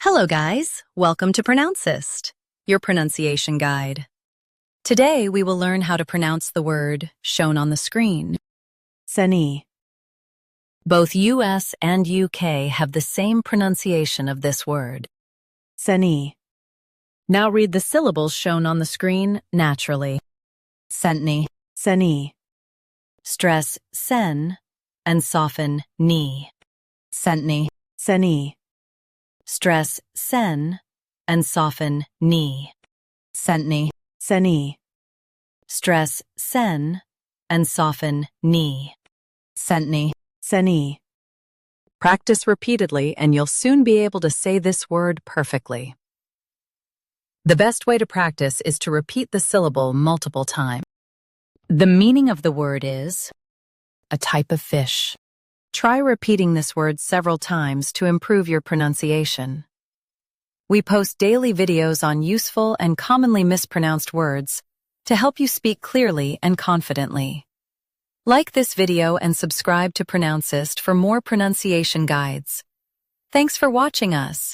Hello guys, welcome to Pronouncist, your pronunciation guide. Today we will learn how to pronounce the word shown on the screen. SENNE. Both US and UK have the same pronunciation of this word. SENNE. Now read the syllables shown on the screen naturally. SENNE. SENNE. Stress sen and soften ni. SENNE. SENNE. Stress sen and soften ni. SENNE. SENNE. Stress sen and soften ni. SENNE. SENNE. Practice repeatedly and you'll soon be able to say this word perfectly. The best way to practice is to repeat the syllable multiple times. The meaning of the word is a type of fish. Try repeating this word several times to improve your pronunciation. We post daily videos on useful and commonly mispronounced words to help you speak clearly and confidently. Like this video and subscribe to Pronouncist for more pronunciation guides. Thanks for watching us.